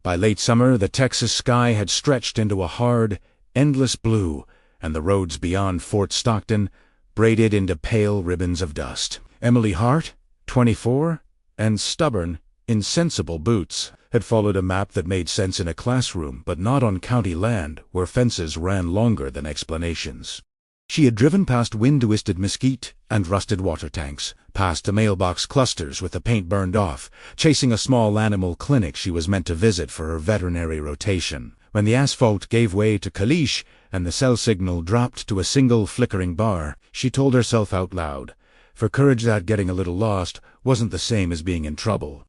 By late summer, the Texas sky had stretched into a hard, endless blue, and the roads beyond Fort Stockton braided into pale ribbons of dust. Emily Hart, 24, and stubborn, insensible boots, had followed a map that made sense in a classroom, but not on county land where fences ran longer than explanations. She had driven past wind-twisted mesquite and rusted water tanks, past the mailbox clusters with the paint burned off, chasing a small animal clinic she was meant to visit for her veterinary rotation. When the asphalt gave way to colic and the cell signal dropped to a single flickering bar, she told herself out loud, for courage that getting a little lost wasn't the same as being in trouble.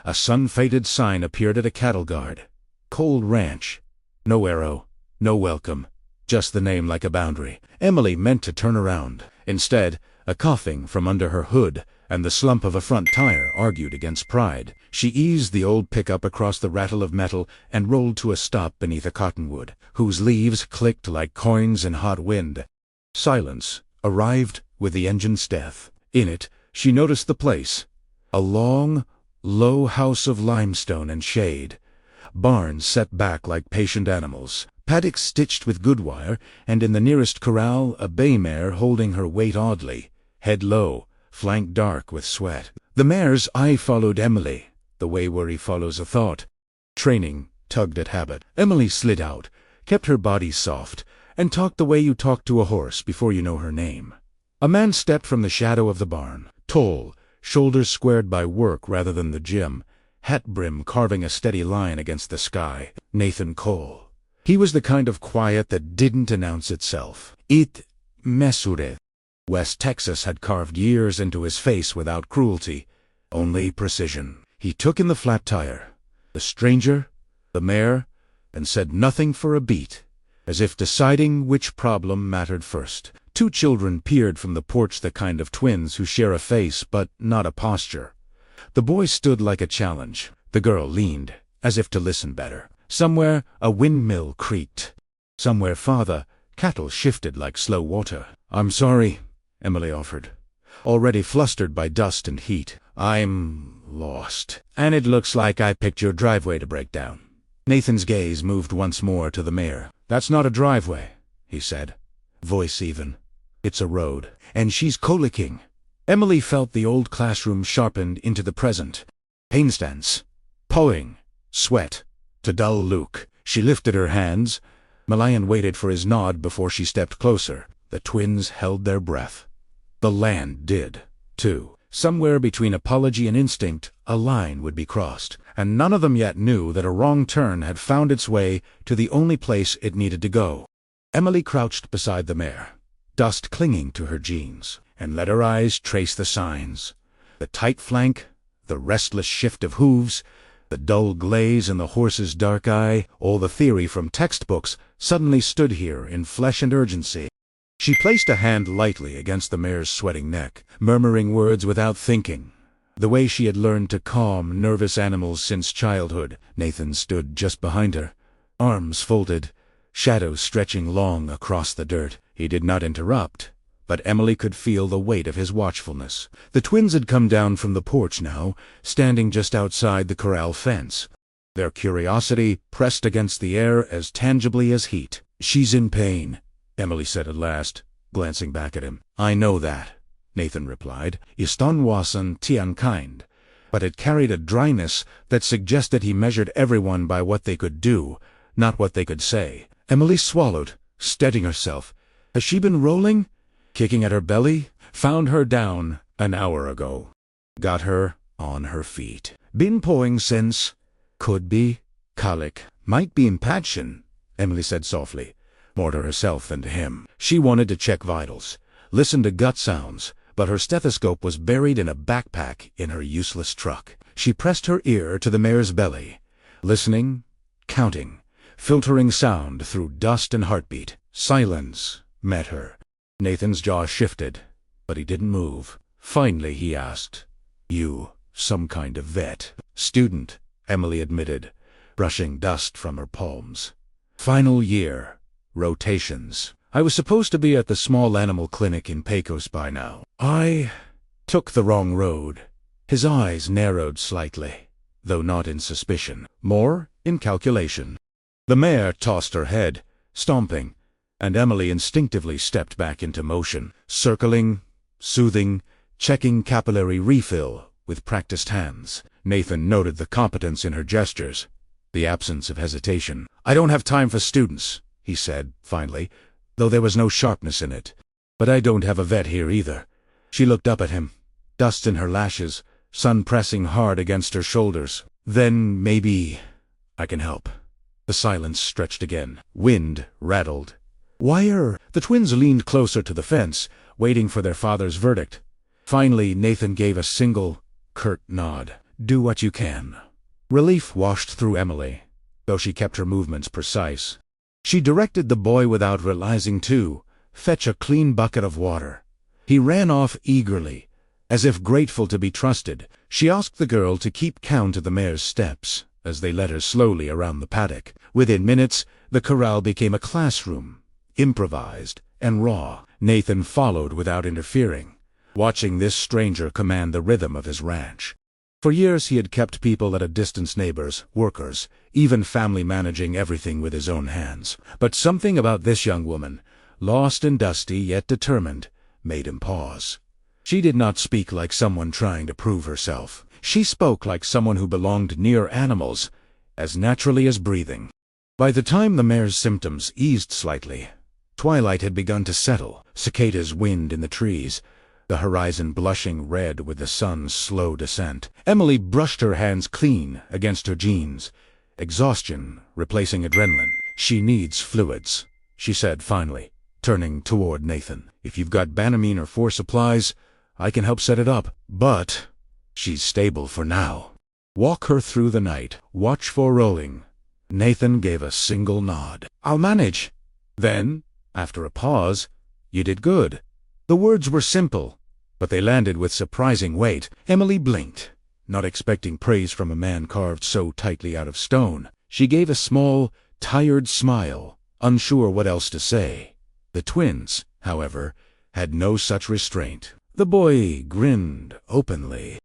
A sun-faded sign appeared at a cattle guard. Cold Ranch. No arrow, no welcome, just the name like a boundary. Emily meant to turn around. Instead, a coughing from under her hood and the slump of a front tire argued against pride. She eased the old pickup across the rattle of metal and rolled to a stop beneath a cottonwood, whose leaves clicked like coins in hot wind. Silence arrived with the engine's death. In it, she noticed the place. A long, low house of limestone and shade. Barns set back like patient animals. Paddocks stitched with good wire, and in the nearest corral a bay mare holding her weight oddly, head low, flank dark with sweat. The mare's eye followed Emily, the way worry follows a thought. Training tugged at habit. Emily slid out, kept her body soft, and talked the way you talk to a horse before you know her name. A man stepped from the shadow of the barn, tall, shoulders squared by work rather than the gym, hat brim carving a steady line against the sky. Nathan Cole. He was the kind of quiet that didn't announce itself. It mesure. West Texas had carved years into his face without cruelty, only precision. He took in the flat tire, the stranger, the mare, and said nothing for a beat, as if deciding which problem mattered first. Two children peered from the porch, the kind of twins who share a face but not a posture. The boy stood like a challenge. The girl leaned, as if to listen better. Somewhere a windmill creaked. Somewhere farther, cattle shifted like slow water. "I'm sorry," Emily offered, already flustered by dust and heat. "I'm lost. And it looks like I picked your driveway to break down." Nathan's gaze moved once more to the mare. "That's not a driveway," he said, voice even. "It's a road, and she's colicking." Emily felt the old classroom sharpened into the present. Pain stance, pawing, sweat. To dull Luke, she lifted her hands. Malayan waited for his nod before she stepped closer. The twins held their breath. The land did, too. Somewhere between apology and instinct, a line would be crossed, and none of them yet knew that a wrong turn had found its way to the only place it needed to go. Emily crouched beside the mare, dust clinging to her jeans, and let her eyes trace the signs. The tight flank, the restless shift of hooves, the dull glaze in the horse's dark eye, all the theory from textbooks, suddenly stood here in flesh and urgency. She placed a hand lightly against the mare's sweating neck, murmuring words without thinking, the way she had learned to calm nervous animals since childhood. Nathan stood just behind her, arms folded, shadows stretching long across the dirt. He did not interrupt, but Emily could feel the weight of his watchfulness. The twins had come down from the porch now, standing just outside the corral fence. Their curiosity pressed against the air as tangibly as heat. "She's in pain," Emily said at last, glancing back at him. "I know that," Nathan replied. "Iston wasn't unkind," but it carried a dryness that suggested he measured everyone by what they could do, not what they could say. Emily swallowed, steadying herself. "Has she been rolling? Kicking at her belly? Found her down an hour ago. Got her on her feet. Been pawing since. Could be colic. Might be impatient," Emily said softly, more to herself than to him. She wanted to check vitals, listen to gut sounds, but her stethoscope was buried in a backpack in her useless truck. She pressed her ear to the mare's belly, listening, counting, filtering sound through dust and heartbeat. Silence met her. Nathan's jaw shifted, but he didn't move. Finally he asked, "You some kind of vet?" "Student," Emily admitted, brushing dust from her palms. "Final year. Rotations. I was supposed to be at the small animal clinic in Pecos by now. I took the wrong road." His eyes narrowed slightly, though not in suspicion. "More?" in calculation. The mare tossed her head, stomping, and Emily instinctively stepped back into motion, circling, soothing, checking capillary refill with practiced hands. Nathan noted the competence in her gestures, the absence of hesitation. "I don't have time for students," he said, finally, though there was no sharpness in it. "But I don't have a vet here either." She looked up at him, dust in her lashes, sun pressing hard against her shoulders. "Then maybe I can help." The silence stretched again. Wind rattled. "Wire!" The twins leaned closer to the fence, waiting for their father's verdict. Finally, Nathan gave a single, curt nod. "Do what you can." Relief washed through Emily, though she kept her movements precise. She directed the boy without realizing to fetch a clean bucket of water. He ran off eagerly, as if grateful to be trusted. She asked the girl to keep count of the mare's steps as they led her slowly around the paddock. Within minutes, the corral became a classroom, improvised and raw. Nathan followed without interfering, watching this stranger command the rhythm of his ranch. For years he had kept people at a distance, neighbors, workers, even family, managing everything with his own hands. But something about this young woman, lost and dusty yet determined, made him pause. She did not speak like someone trying to prove herself. She spoke like someone who belonged near animals, as naturally as breathing. By the time the mare's symptoms eased slightly, twilight had begun to settle, cicadas wind in the trees, the horizon blushing red with the sun's slow descent. Emily brushed her hands clean against her jeans, exhaustion replacing adrenaline. "She needs fluids," she said finally, turning toward Nathan. "If you've got Banamine or 4 supplies, I can help set it up. But she's stable for now. Walk her through the night. Watch for rolling." Nathan gave a single nod. "I'll manage." Then, after a pause, "You did good." The words were simple, but they landed with surprising weight. Emily blinked, not expecting praise from a man carved so tightly out of stone. She gave a small, tired smile, unsure what else to say. The twins, however, had no such restraint. The boy grinned openly.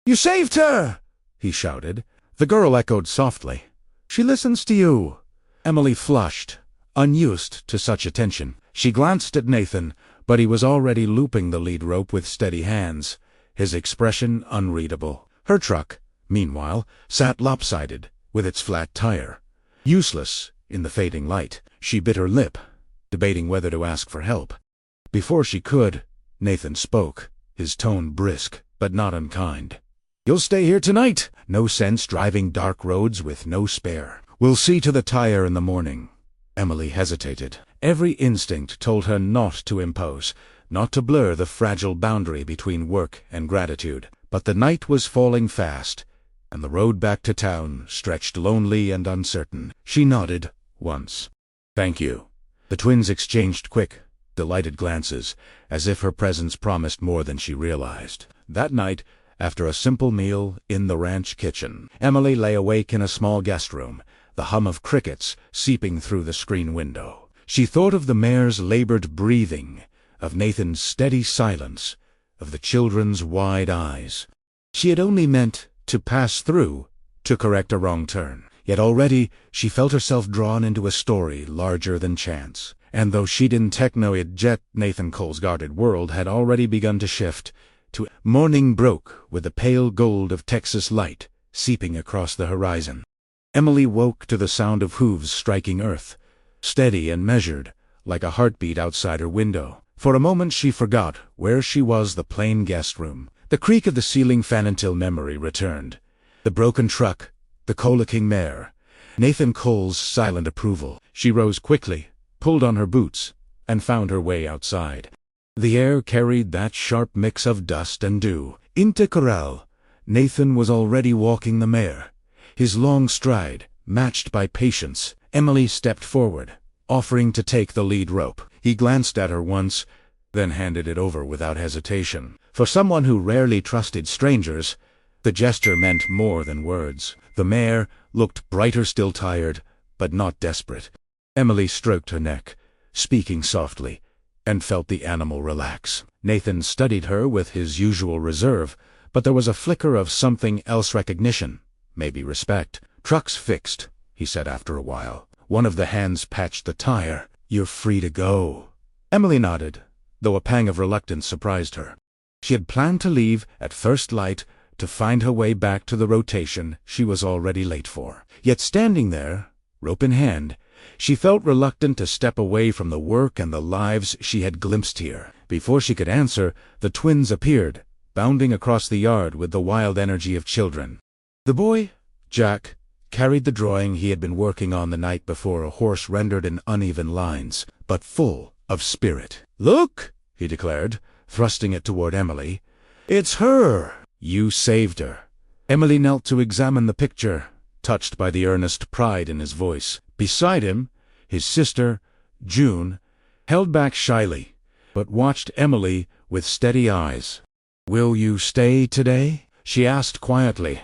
"You saved her!" he shouted. The girl echoed softly. "She listens to you." Emily flushed, unused to such attention. She glanced at Nathan, but he was already looping the lead rope with steady hands, his expression unreadable. Her truck, meanwhile, sat lopsided, with its flat tire. Useless in the fading light. She bit her lip, debating whether to ask for help. Before she could, Nathan spoke, his tone brisk, but not unkind. "You'll stay here tonight. No sense driving dark roads with no spare. We'll see to the tire in the morning." Emily hesitated. Every instinct told her not to impose, not to blur the fragile boundary between work and gratitude. But the night was falling fast, and the road back to town stretched lonely and uncertain. She nodded once. "Thank you." The twins exchanged quick, delighted glances, as if her presence promised more than she realized. That night, after a simple meal in the ranch kitchen, Emily lay awake in a small guest room, the hum of crickets seeping through the screen window. She thought of the mare's labored breathing, of Nathan's steady silence, of the children's wide eyes. She had only meant to pass through, to correct a wrong turn. Yet already she felt herself drawn into a story larger than chance. And though she didn't techno it yet, Nathan Cole's guarded world had already begun to shift. Morning broke with the pale gold of Texas light seeping across the horizon. Emily woke to the sound of hooves striking earth, steady and measured, like a heartbeat outside her window. For a moment she forgot where she was, the plain guest room, the creak of the ceiling fan, until memory returned. The broken truck, the colicking mare, Nathan Cole's silent approval. She rose quickly, pulled on her boots, and found her way outside. The air carried that sharp mix of dust and dew. Into corral, Nathan was already walking the mare, his long stride matched by patience. Emily stepped forward, offering to take the lead rope. He glanced at her once, then handed it over without hesitation. For someone who rarely trusted strangers, the gesture meant more than words. The mare looked brighter, still tired, but not desperate. Emily stroked her neck, speaking softly, and felt the animal relax. Nathan studied her with his usual reserve, but there was a flicker of something else, recognition, maybe respect. "Truck's fixed," he said after a while. One of the hands patched the tire. "You're free to go." Emily nodded, though a pang of reluctance surprised her. She had planned to leave at first light to find her way back to the rotation she was already late for. Yet standing there, rope in hand, she felt reluctant to step away from the work and the lives she had glimpsed here. Before she could answer, the twins appeared, bounding across the yard with the wild energy of children. The boy, Jack, carried the drawing he had been working on the night before, a horse rendered in uneven lines, but full of spirit. "Look!" he declared, thrusting it toward Emily. "It's her! You saved her." Emily knelt to examine the picture, touched by the earnest pride in his voice. Beside him, his sister, June, held back shyly, but watched Emily with steady eyes. "Will you stay today?" she asked quietly,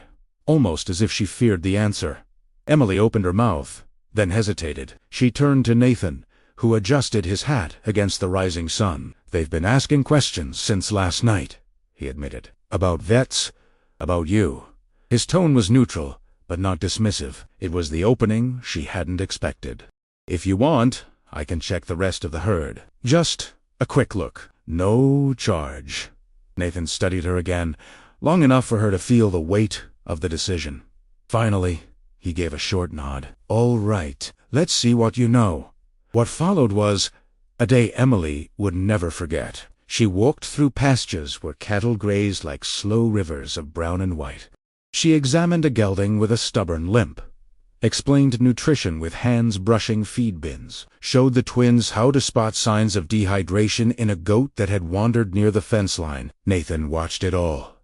almost as if she feared the answer. Emily opened her mouth, then hesitated. She turned to Nathan, who adjusted his hat against the rising sun. "They've been asking questions since last night," he admitted. "About vets, about you." His tone was neutral, but not dismissive. It was the opening she hadn't expected. "If you want, I can check the rest of the herd. Just a quick look. No charge." Nathan studied her again, long enough for her to feel the weight of the decision. Finally, he gave a short nod. "All right, let's see what you know." What followed was a day Emily would never forget. She walked through pastures where cattle grazed like slow rivers of brown and white. She examined a gelding with a stubborn limp, explained nutrition with hands brushing feed bins, showed the twins how to spot signs of dehydration in a goat that had wandered near the fence line. Nathan watched it all,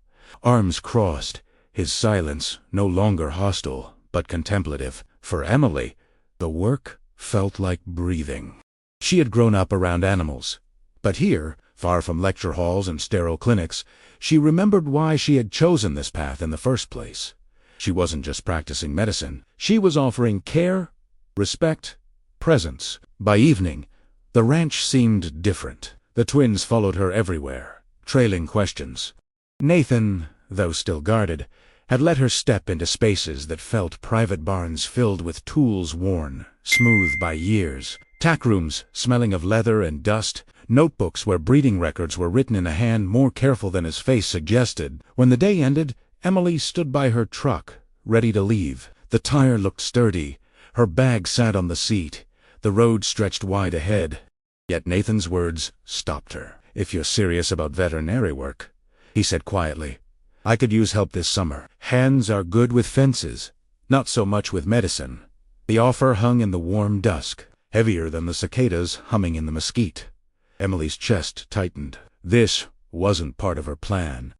arms crossed, his silence no longer hostile, but contemplative. For Emily, the work felt like breathing. She had grown up around animals, but here, far from lecture halls and sterile clinics, she remembered why she had chosen this path in the first place. She wasn't just practicing medicine. She was offering care, respect, presence. By evening, the ranch seemed different. The twins followed her everywhere, trailing questions. Nathan, though still guarded, had let her step into spaces that felt private barns filled with tools worn, smooth by years, tack rooms smelling of leather and dust, notebooks where breeding records were written in a hand more careful than his face suggested. When the day ended, Emily stood by her truck, ready to leave. The tire looked sturdy, her bag sat on the seat, the road stretched wide ahead. Yet Nathan's words stopped her. "If you're serious about veterinary work," he said quietly, "I could use help this summer. Hands are good with fences, not so much with medicine." The offer hung in the warm dusk, heavier than the cicadas humming in the mesquite. Emily's chest tightened. This wasn't part of her plan.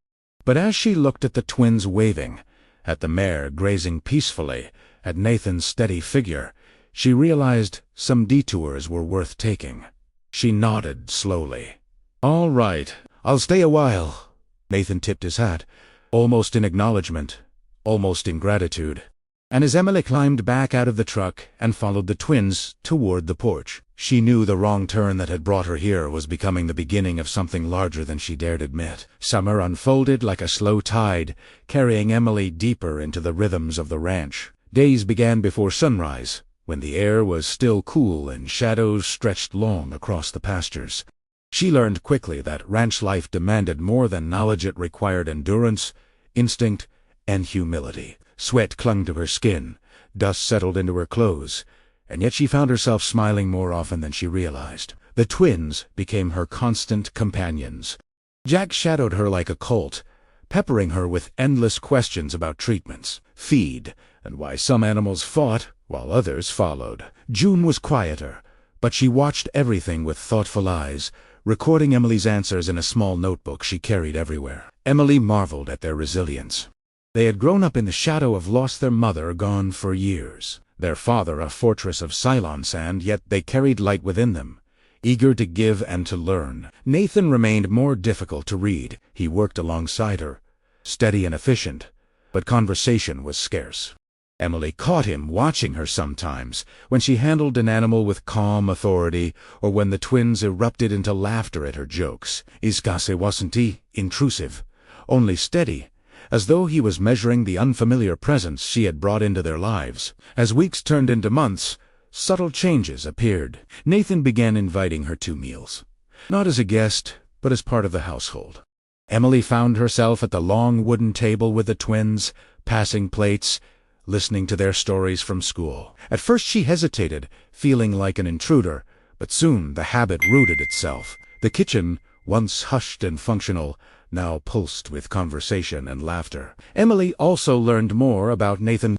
But as she looked at the twins waving, at the mare grazing peacefully, at Nathan's steady figure, she realized some detours were worth taking. She nodded slowly. "All right, I'll stay a while." Nathan tipped his hat, almost in acknowledgement, almost in gratitude. And as Emily climbed back out of the truck and followed the twins toward the porch, she knew the wrong turn that had brought her here was becoming the beginning of something larger than she dared admit. Summer unfolded like a slow tide, carrying Emily deeper into the rhythms of the ranch. Days began before sunrise, when the air was still cool and shadows stretched long across the pastures. She learned quickly that ranch life demanded more than knowledge. It required endurance, instinct, and humility. Sweat clung to her skin, dust settled into her clothes, and yet she found herself smiling more often than she realized. The twins became her constant companions. Jack shadowed her like a colt, peppering her with endless questions about treatments, feed, and why some animals fought while others followed. June was quieter, but she watched everything with thoughtful eyes, recording Emily's answers in a small notebook she carried everywhere. Emily marveled at their resilience. They had grown up in the shadow of lost their mother, gone for years. Their father a fortress of Ceylon sand, yet they carried light within them, eager to give and to learn. Nathan remained more difficult to read. He worked alongside her, steady and efficient, but conversation was scarce. Emily caught him watching her sometimes, when she handled an animal with calm authority, or when the twins erupted into laughter at her jokes. His gaze wasn't intrusive, only steady, as though he was measuring the unfamiliar presence she had brought into their lives. As weeks turned into months, subtle changes appeared. Nathan began inviting her to meals, not as a guest, but as part of the household. Emily found herself at the long wooden table with the twins, passing plates, listening to their stories from school. At first she hesitated, feeling like an intruder, but soon the habit rooted itself. The kitchen, once hushed and functional, now pulsed with conversation and laughter. Emily also learned more about Nathan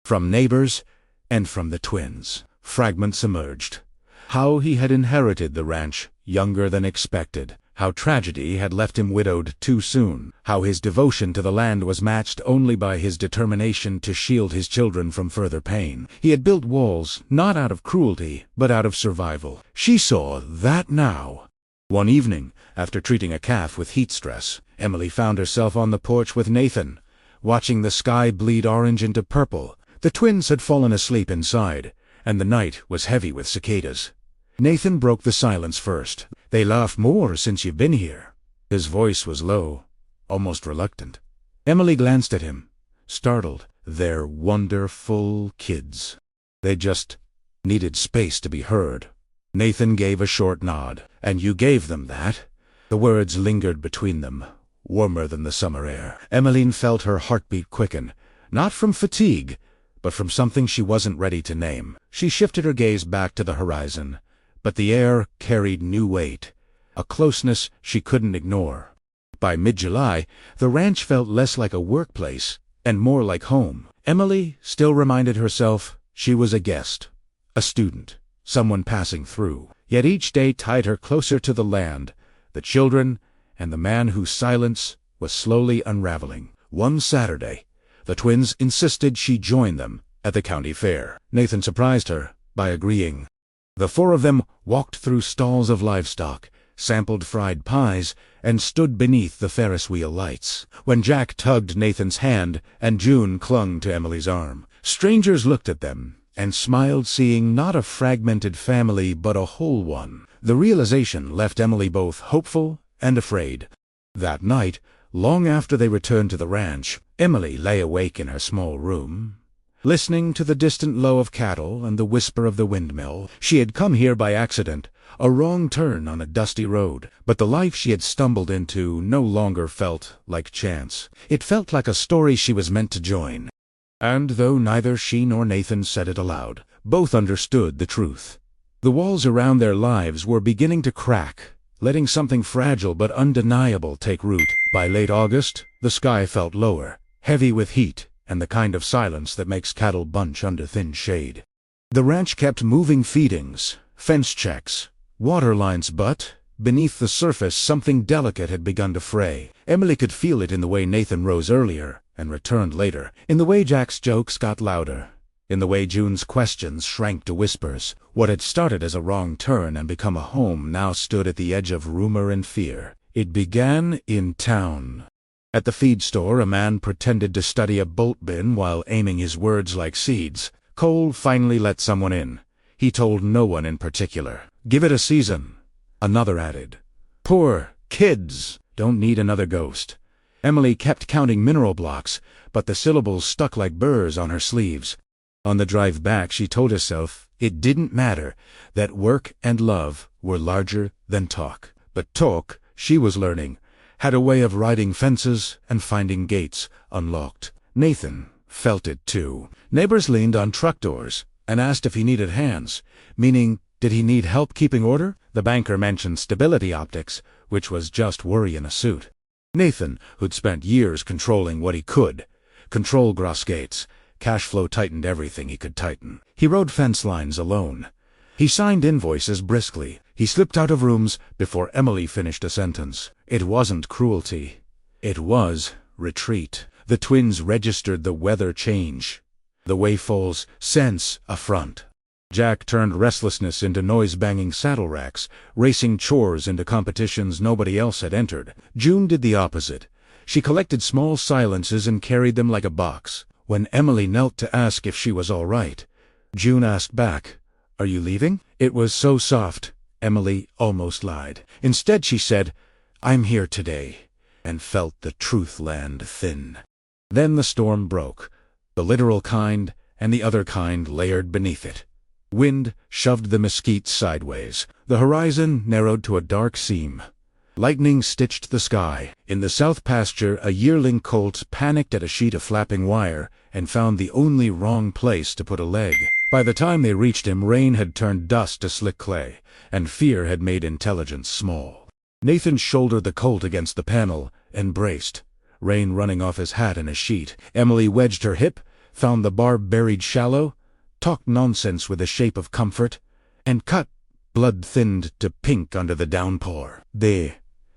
from neighbors and from the twins. Fragments emerged. How he had inherited the ranch younger than expected. How tragedy had left him widowed too soon. How his devotion to the land was matched only by his determination to shield his children from further pain. He had built walls, not out of cruelty, but out of survival. She saw that now. One evening, after treating a calf with heat stress, Emily found herself on the porch with Nathan, watching the sky bleed orange into purple. The twins had fallen asleep inside, and the night was heavy with cicadas. Nathan broke the silence first. "They laugh more since you've been here." His voice was low, almost reluctant. Emily glanced at him, startled. "They're wonderful kids. They just needed space to be heard." Nathan gave a short nod. "And you gave them that?" The words lingered between them, warmer than the summer air. Emmeline felt her heartbeat quicken, not from fatigue, but from something she wasn't ready to name. She shifted her gaze back to the horizon, but the air carried new weight, a closeness she couldn't ignore. By mid-July, the ranch felt less like a workplace and more like home. Emily still reminded herself she was a guest, a student, someone passing through. Yet each day tied her closer to the land, the children, and the man whose silence was slowly unraveling. One Saturday, the twins insisted she join them at the county fair. Nathan surprised her by agreeing. The four of them walked through stalls of livestock, sampled fried pies, and stood beneath the Ferris wheel lights. When Jack tugged Nathan's hand and June clung to Emily's arm, strangers looked at them and smiled, seeing not a fragmented family but a whole one. The realization left Emily both hopeful and afraid. That night, long after they returned to the ranch, Emily lay awake in her small room, listening to the distant low of cattle and the whisper of the windmill. She had come here by accident, a wrong turn on a dusty road, but the life she had stumbled into no longer felt like chance. It felt like a story she was meant to join. And though neither she nor Nathan said it aloud, both understood the truth. The walls around their lives were beginning to crack, letting something fragile but undeniable take root. By late August, the sky felt lower, heavy with heat and the kind of silence that makes cattle bunch under thin shade. The ranch kept moving feedings, fence checks, water lines, but beneath the surface something delicate had begun to fray. Emily could feel it in the way Nathan rose earlier and returned later, in the way Jack's jokes got louder, in the way June's questions shrank to whispers. What had started as a wrong turn and become a home now stood at the edge of rumor and fear. It began in town. At the feed store, a man pretended to study a bolt bin while aiming his words like seeds. Cole finally let someone in. He told no one in particular. "Give it a season." Another added, "Poor kids don't need another ghost." Emily kept counting mineral blocks, but the syllables stuck like burrs on her sleeves. On the drive back, she told herself it didn't matter, that work and love were larger than talk. But talk, she was learning, had a way of riding fences and finding gates unlocked. Nathan felt it too. Neighbors leaned on truck doors and asked if he needed hands, meaning, did he need help keeping order? The banker mentioned stability optics, which was just worry in a suit. Nathan, who'd spent years controlling what he could, control gross gates, cash flow tightened everything he could tighten. He rode fence lines alone. He signed invoices briskly. He slipped out of rooms before Emily finished a sentence. It wasn't cruelty. It was retreat. The twins registered the weather change, the wayfall's sense affront. Jack turned restlessness into noise-banging saddle racks, racing chores into competitions nobody else had entered. June did the opposite. She collected small silences and carried them like a box. When Emily knelt to ask if she was all right, June asked back, "Are you leaving?" It was so soft, Emily almost lied. Instead she said, "I'm here today," and felt the truth land thin. Then the storm broke, the literal kind and the other kind layered beneath it. Wind shoved the mesquite sideways. The horizon narrowed to a dark seam. Lightning stitched the sky. In the south pasture, a yearling colt panicked at a sheet of flapping wire and found the only wrong place to put a leg. By the time they reached him, rain had turned dust to slick clay, and fear had made intelligence small. Nathan shouldered the colt against the panel and braced, rain running off his hat and his sheet. Emily wedged her hip, found the barb buried shallow, talked nonsense with the shape of comfort, and cut, blood thinned to pink under the downpour. The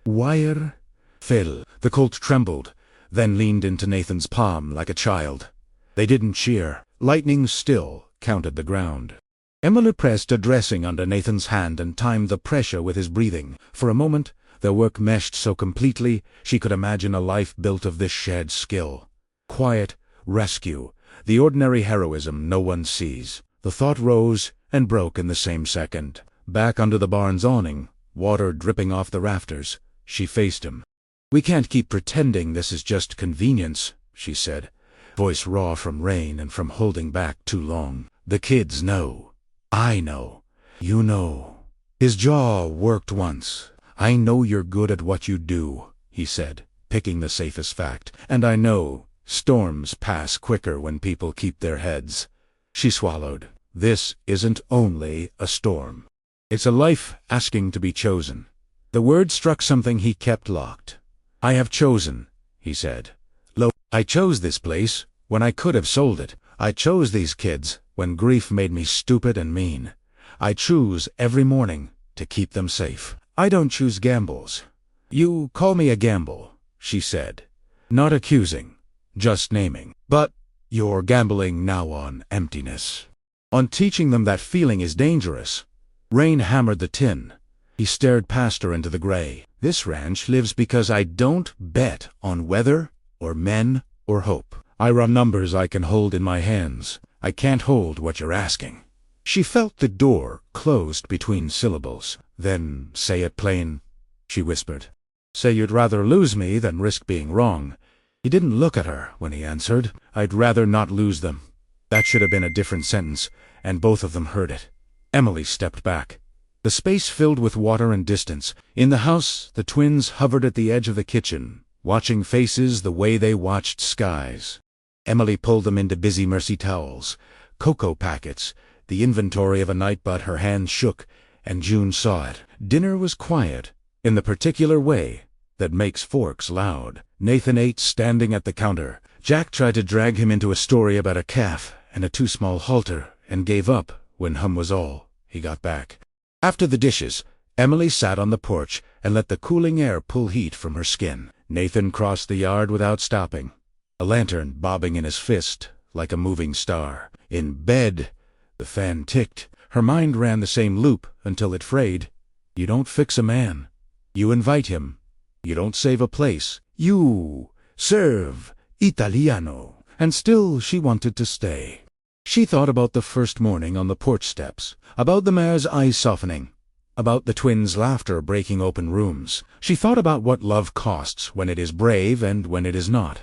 wire fell. The colt trembled, then leaned into Nathan's palm like a child. They didn't cheer. Lightning still counted the ground. Emily pressed a dressing under Nathan's hand and timed the pressure with his breathing. For a moment, their work meshed so completely she could imagine a life built of this shared skill. Quiet, rescue, the ordinary heroism no one sees. The thought rose and broke in the same second. Back under the barn's awning, water dripping off the rafters, she faced him. "We can't keep pretending this is just convenience," she said, voice raw from rain and from holding back too long. "The kids know. I know. You know." His jaw worked once. "I know you're good at what you do," he said, picking the safest fact. "And I know storms pass quicker when people keep their heads." She swallowed. "This isn't only a storm. It's a life asking to be chosen." The word struck something he kept locked. "I have chosen," he said. "Lo, I chose this place when I could have sold it. I chose these kids when grief made me stupid and mean. I choose every morning to keep them safe. I don't choose gambles." "You call me a gamble," she said. Not accusing, just naming. "But you're gambling now on emptiness. On teaching them that feeling is dangerous." Rain hammered the tin. He stared past her into the gray. "This ranch lives because I don't bet on weather or men or hope. I run numbers I can hold in my hands. I can't hold what you're asking." She felt the door closed between syllables. "Then say it plain," she whispered. "Say you'd rather lose me than risk being wrong." He didn't look at her when he answered. "I'd rather not lose them." That should have been a different sentence, and both of them heard it. Emily stepped back. The space filled with water and distance. In the house, the twins hovered at the edge of the kitchen, watching faces the way they watched skies. Emily pulled them into busy Mercy towels, cocoa packets, the inventory of a night, but her hands shook, and June saw it. Dinner was quiet, in the particular way that makes forks loud. Nathan ate standing at the counter. Jack tried to drag him into a story about a calf and a too small halter, and gave up when hum was all he got back. After the dishes, Emily sat on the porch and let the cooling air pull heat from her skin. Nathan crossed the yard without stopping, a lantern bobbing in his fist like a moving star. In bed, the fan ticked. Her mind ran the same loop until it frayed. You don't fix a man. You invite him. You don't save a place. You serve Italiano. And still she wanted to stay. She thought about the first morning on the porch steps, about the mare's eyes softening, about the twins' laughter breaking open rooms. She thought about what love costs when it is brave and when it is not.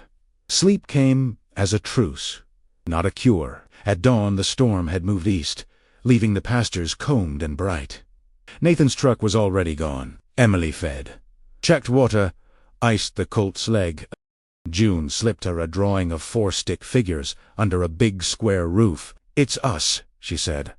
Sleep came as a truce, not a cure. At dawn the storm had moved east, leaving the pastures combed and bright. Nathan's truck was already gone. Emily fed, checked water, iced the colt's leg. June slipped her a drawing of 4 stick figures under a big square roof. "It's us," she said,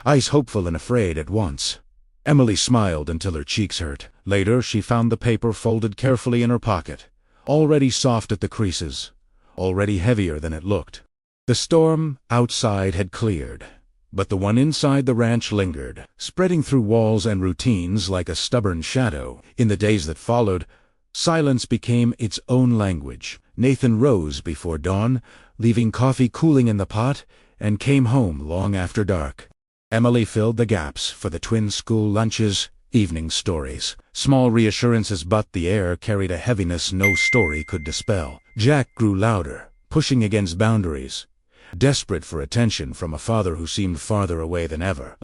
eyes hopeful and afraid at once. Emily smiled until her cheeks hurt. Later she found the paper folded carefully in her pocket, already soft at the creases, already heavier than it looked. The storm outside had cleared, but the one inside the ranch lingered, spreading through walls and routines like a stubborn shadow. In the days that followed, silence became its own language. Nathan rose before dawn, leaving coffee cooling in the pot, and came home long after dark. Emily filled the gaps for the twins' school lunches, evening stories, small reassurances, but the air carried a heaviness no story could dispel. Jack grew louder, pushing against boundaries, desperate for attention from a father who seemed farther away than ever.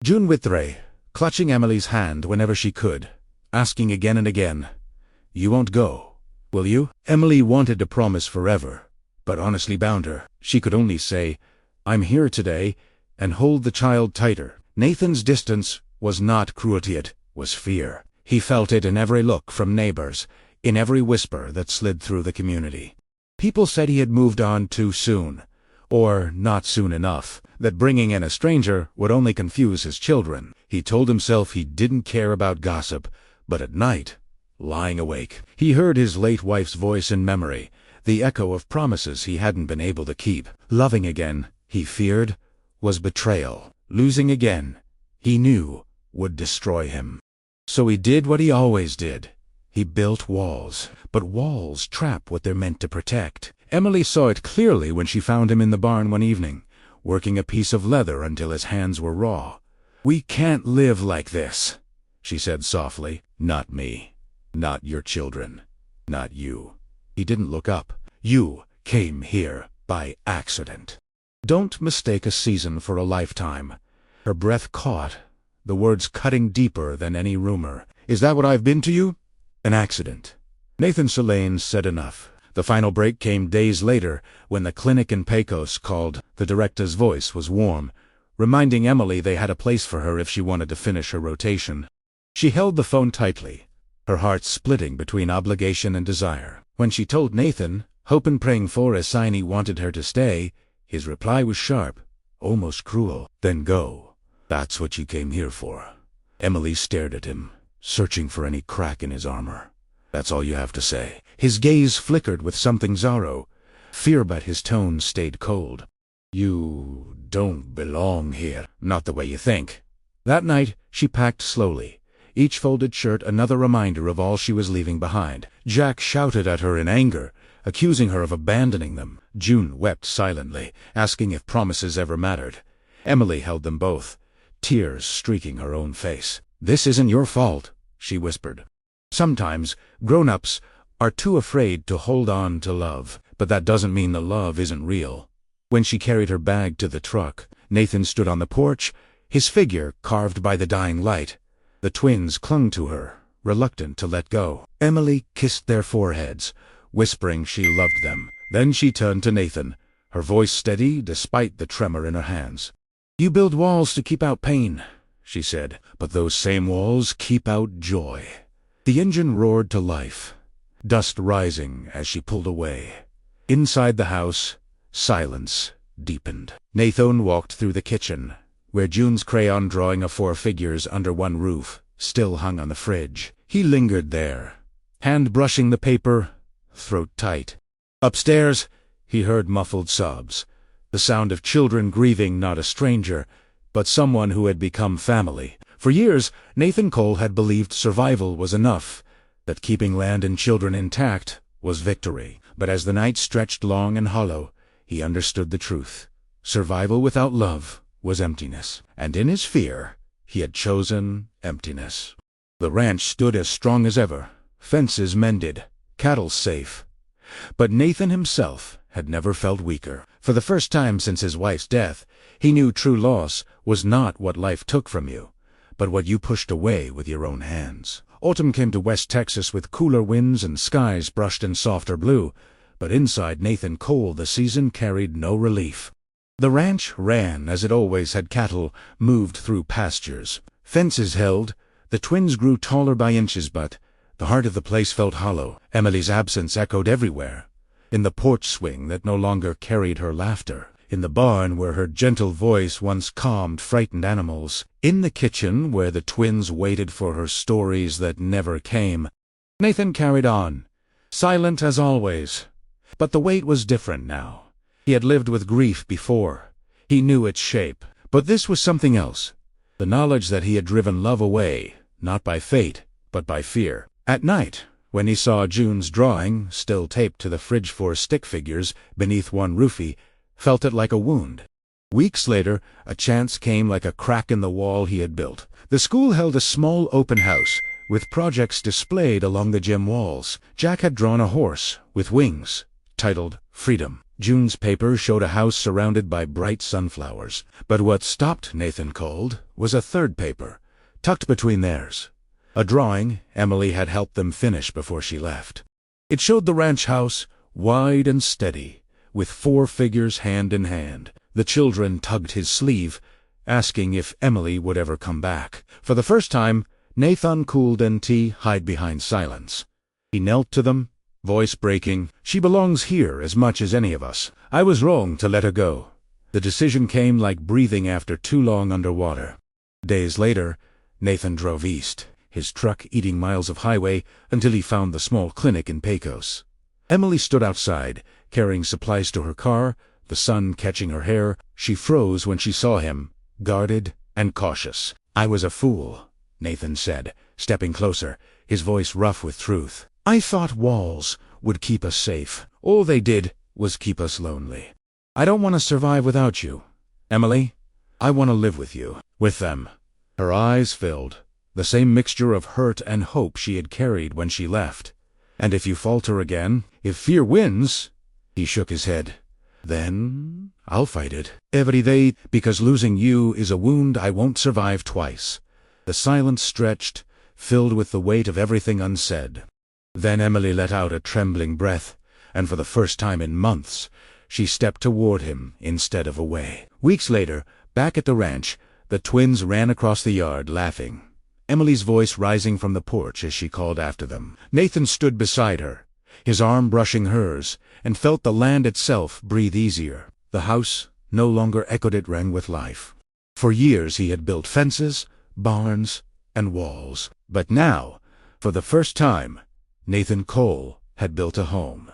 June withdrew, clutching Emily's hand whenever she could, asking again and again, "You won't go, will you?" Emily wanted to promise forever, but honestly bound her. She could only say, "I'm here today," and hold the child tighter. Nathan's distance was not cruelty, it was fear. He felt it in every look from neighbors, in every whisper that slid through the community. People said he had moved on too soon, or not soon enough, that bringing in a stranger would only confuse his children. He told himself he didn't care about gossip, but at night, lying awake, he heard his late wife's voice in memory, the echo of promises he hadn't been able to keep. Loving again, he feared, was betrayal. Losing again, he knew, would destroy him. So he did what he always did. He built walls, but walls trap what they're meant to protect. Emily saw it clearly when she found him in the barn one evening, working a piece of leather until his hands were raw. "We can't live like this," she said softly. "Not me. Not your children. Not you." He didn't look up. "You came here by accident. Don't mistake a season for a lifetime." Her breath caught, the words cutting deeper than any rumor. "Is that what I've been to you? An accident." Nathan Selene said enough. The final break came days later, when the clinic in Pecos called. The director's voice was warm, reminding Emily they had a place for her if she wanted to finish her rotation. She held the phone tightly, her heart splitting between obligation and desire. When she told Nathan, hope and praying for a sign he wanted her to stay, his reply was sharp, almost cruel. "Then go. That's what you came here for." Emily stared at him, searching for any crack in his armor. "That's all you have to say." His gaze flickered with something sorrow, fear, but his tone stayed cold. "You don't belong here. Not the way you think." That night, she packed slowly, each folded shirt another reminder of all she was leaving behind. Jack shouted at her in anger, accusing her of abandoning them. June wept silently, asking if promises ever mattered. Emily held them both, tears streaking her own face. "This isn't your fault," she whispered. Sometimes, grown-ups are too afraid to hold on to love, but that doesn't mean the love isn't real. When she carried her bag to the truck, Nathan stood on the porch, his figure carved by the dying light. The twins clung to her, reluctant to let go. Emily kissed their foreheads, whispering she loved them. Then she turned to Nathan, her voice steady despite the tremor in her hands. "You build walls to keep out pain," she said, "but those same walls keep out joy." The engine roared to life, dust rising as she pulled away. Inside the house, silence deepened. Nathan walked through the kitchen, where June's crayon drawing of 4 figures under one roof still hung on the fridge. He lingered there, hand brushing the paper, throat tight. Upstairs, he heard muffled sobs, the sound of children grieving not a stranger, but someone who had become family. For years, Nathan Cole had believed survival was enough, that keeping land and children intact was victory. But as the night stretched long and hollow, he understood the truth. Survival without love was emptiness, and in his fear, he had chosen emptiness. The ranch stood as strong as ever, fences mended, cattle safe. But Nathan himself had never felt weaker. For the first time since his wife's death, he knew true loss was not what life took from you, but what you pushed away with your own hands. Autumn came to West Texas with cooler winds and skies brushed in softer blue, but inside Nathan Cole the season carried no relief. The ranch ran as it always had. Cattle moved through pastures. Fences held. The twins grew taller by inches, but the heart of the place felt hollow. Emily's absence echoed everywhere. In the porch swing that no longer carried her laughter. In the barn where her gentle voice once calmed frightened animals. In the kitchen where the twins waited for her stories that never came. Nathan carried on, silent as always. But the weight was different now. He had lived with grief before. He knew its shape. But this was something else. The knowledge that he had driven love away, not by fate, but by fear. At night, when he saw June's drawing, still taped to the fridge for stick figures beneath one roofie, felt it like a wound. Weeks later, a chance came like a crack in the wall he had built. The school held a small open house, with projects displayed along the gym walls. Jack had drawn a horse, with wings, titled Freedom. June's paper showed a house surrounded by bright sunflowers. But what stopped Nathan cold was a third paper, tucked between theirs. A drawing Emily had helped them finish before she left. It showed the ranch house, wide and steady, with 4 figures hand in hand. The children tugged his sleeve, asking if Emily would ever come back. For the first time, Nathan cooled and hid behind silence. He knelt to them, voice breaking. "She belongs here as much as any of us. I was wrong to let her go." The decision came like breathing after too long underwater. Days later, Nathan drove east, his truck eating miles of highway until he found the small clinic in Pecos. Emily stood outside, carrying supplies to her car, the sun catching her hair. She froze when she saw him, guarded and cautious. "I was a fool," Nathan said, stepping closer, his voice rough with truth. "I thought walls would keep us safe. All they did was keep us lonely. I don't want to survive without you, Emily. I want to live with you, with them." Her eyes filled, the same mixture of hurt and hope she had carried when she left. "And if you falter again, if fear wins," he shook his head, "then I'll fight it every day, because losing you is a wound I won't survive twice." The silence stretched, filled with the weight of everything unsaid. Then Emily let out a trembling breath, and for the first time in months, she stepped toward him instead of away. Weeks later, back at the ranch, the twins ran across the yard laughing, Emily's voice rising from the porch as she called after them. Nathan stood beside her, his arm brushing hers, and felt the land itself breathe easier. The house no longer echoed, it rang with life. For years he had built fences, barns, and walls. But now, for the first time, Nathan Cole had built a home.